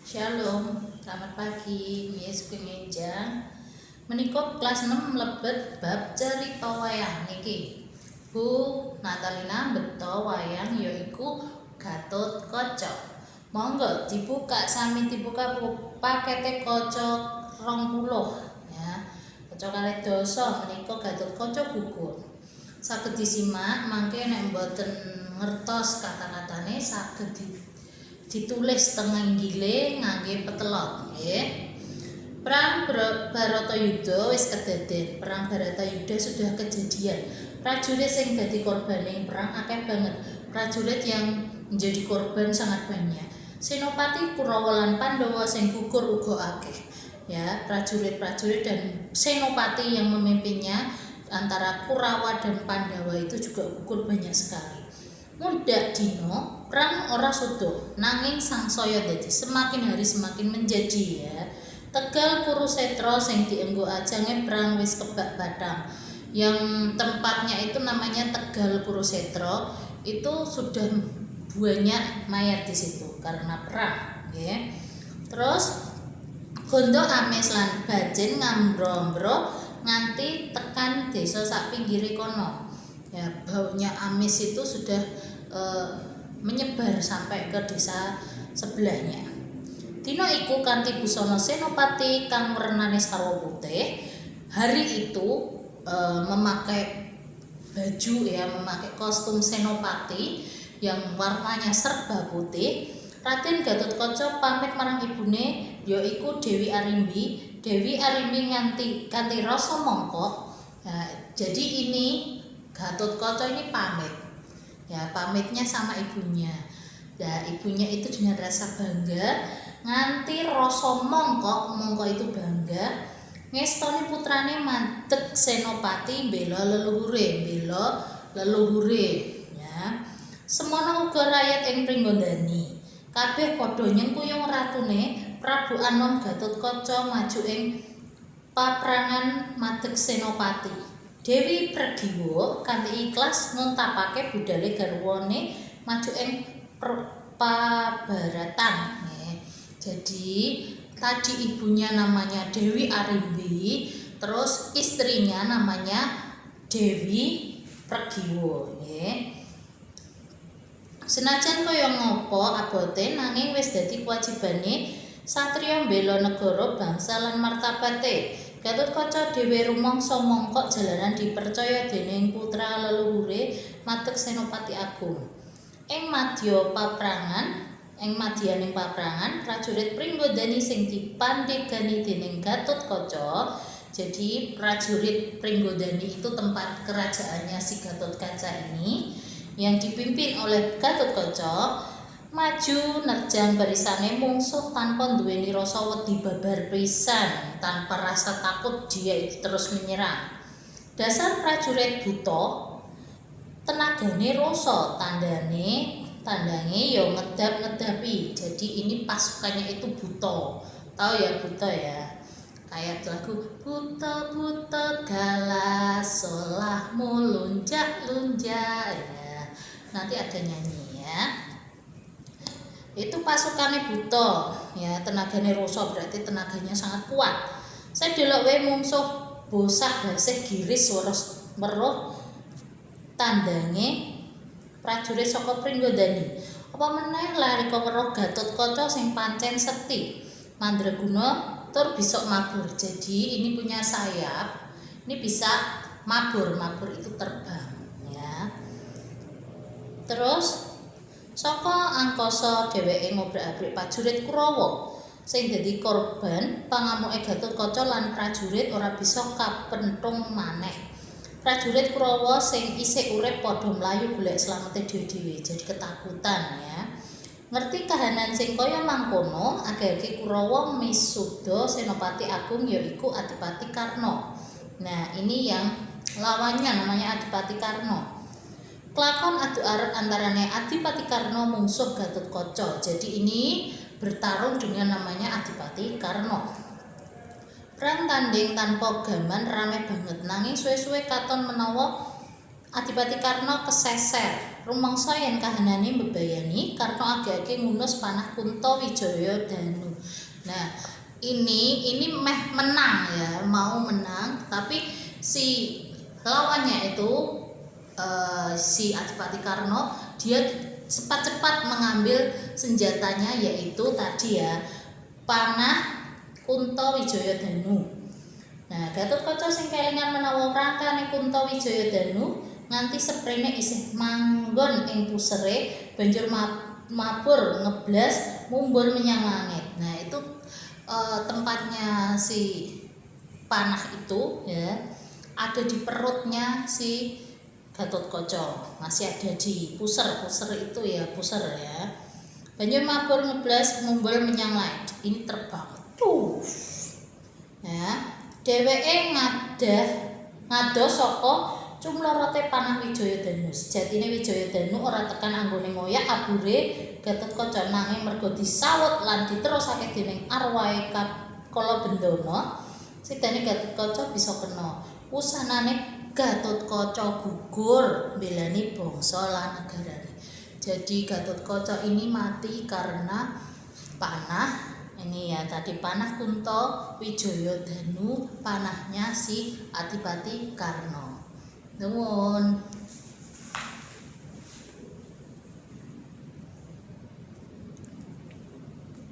Shalom, selamat pagi, Miss Kumenja. Menika kelas 6 mlebet bab cerita wayang niki. Bu Natalina beto wayang yaiku Gatotkaca. Monggo dibuka pakete kaca 20 ya. Kaca kalih dasa menika Gatotkaca gugur. Saged disimak mangke nek mboten ngertos kata-katane saged ditulis tengah inggile ngangge petelot nggih. Perang Baratayuda wis kedaden. Perang Baratayuda sudah kejadian. Prajurit sing dadi korbaning perang akeh banget. Prajurit yang menjadi korban sangat banyak. Senopati Kurawa lan Pandhawa sing gugur uga akeh. Ya, prajurit-prajurit dan senopati yang memimpinnya antara Kurawa dan Pandhawa itu juga gugur banyak sekali. Mudak dino perang ora sudo nanging sangsaya dadi semakin hari semakin menjadi ya. Tegal Kurusetra sing dienggo ajange perang wis kebak batang. Yang tempatnya itu namanya Tegal Kurusetra itu sudah banyak mayat di situ karena perang ya. Terus Gondo Amis lan Bajen ngambro-ambro nganti tekan desa sak pinggire kono. Ya, baunya amis itu sudah menyebar sampai ke desa sebelahnya. Dina iku kanthi busana senopati kang wernane sarwa putih. Hari itu memakai baju ya, memakai kostum senopati yang warnanya serba putih. Raden Gatotkaca pamit marang ibune yaiku Dewi Arimbi. Dewi Arimbi kanthi rasa mongkok. Nah, jadi ini Gatotkaca ini pamit. Ya, pamitnya sama ibunya. Ya, ibunya itu dengan rasa bangga, nganti rasa mongko itu bangga, ngestoni putrane mandeg senopati bela leluhure, ya. Semono uga rakyat ing Pringgondani. Kabeh padha nyengkuyung ratune Prabu Anom Gatotkaca maju ing paprangan madeg senopati. Dewi Pregiwa kanthi ikhlas nguntapake budale garwane maju ing pabaratan. Jadi tadi ibunya namanya Dewi Arimbi, terus istrinya namanya Dewi Pregiwa. Senajan kaya ngopo abote nanging wis dadi kewajibane satriya mbela negara bangsa lan martabate. Gatotkaca dhewe rumangsa mongkok jalaran dipercaya dening putra leluhure madeg Senopati Agung. Ing madyaning paprangan prajurit Pringgondani sing dipandhegani dening Gatotkaca. Jadi prajurit Pringgondani itu tempat kerajaannya si Gatotkaca ini yang dipimpin oleh Gatotkaca maju nerjang barisane mungsuh tanpa duweni rasa wedi babar pisan, tanpa rasa takut dia itu terus menyerang. Dasar prajurit buta, tenagane rasa, tandange ya ngedap-ngedapi. Jadi ini pasukannya itu buta. Tahu ya buta ya? Kayak lagu buta-buta galas solahmu lunjak-lunjak ya. Nanti ada nyanyi ya. Itu pasukannya buta ya, tenagane rosa berarti tenaganya sangat kuat. Saya delok wae mungsuh bosak basih giris weruh tandange prajurit saka Pringgondani. Apa meneh lari weruh Gatotkaca sing pancen sekti mandraguna tur bisa mabur. Jadi ini punya sayap, ini bisa mabur itu terbang ya. Terus saka angkasa dheweke ngobrak-abrik prajurit Kurawa sing dadi korban pangamuke Gatotkaca lan prajurit ora bisa kapenthung maneh. Prajurit Kurawa sing isih urip padha mlayu golek slamete dhewe-dhewe, jadi ketakutan ya. Ngerti kahanan sing kaya mangkono, agake Kurawa misuda Senopati Agung yaiku Adipati Karna. Nah, ini yang lawannya namanya Adipati Karna. Kelakon adu arep antarane Adipati Karna mungsuh Gatotkaca. Jadi ini bertarung dengan namanya Adipati Karna. Perang tanding tanpa gaman rame banget, nanging suwe-suwe katon menawa Adipati Karna keseser rumangsa yen kahanane mbebayani Karna age-age ngunus panah Kunto Wijaya Danu. Nah, ini meh menang ya, mau menang, tapi si lawannya itu si Adipati Karna dia cepat-cepat mengambil senjatanya, yaitu tadi ya panah Kunto Wijaya Danu. Nah, Gatotkaca sing kelingan menawa rangkane Kunto Wijaya Danu nganti seprene isih manggon ing pusere, banjur mabur ngeblas mumbul menyang langit. Nah, itu tempatnya si panah itu ya ada di perutnya si Gatotkaca, masih ada di puser itu ya, puser ya. Banjur mabur ngeblas mumbul menyang langit, ini terbang tuh ya. Dheweke ngadoh saka cumlorote panah Wijaya Danu. Sejatine Wijaya Danu ora tekan anggone ngoyak abure Gatotkaca, nanging mergo disawut lan diterusake dening arwahe Kala Bendana, sidane Gatotkaca bisa kena. Wusanane Gatotkaca gugur mbelani bangsa lan negarane. Jadi Gatotkaca ini mati karena panah ini ya, tadi panah Kunto Wijaya Danu, panahnya si Adipati Karna. Nuwun.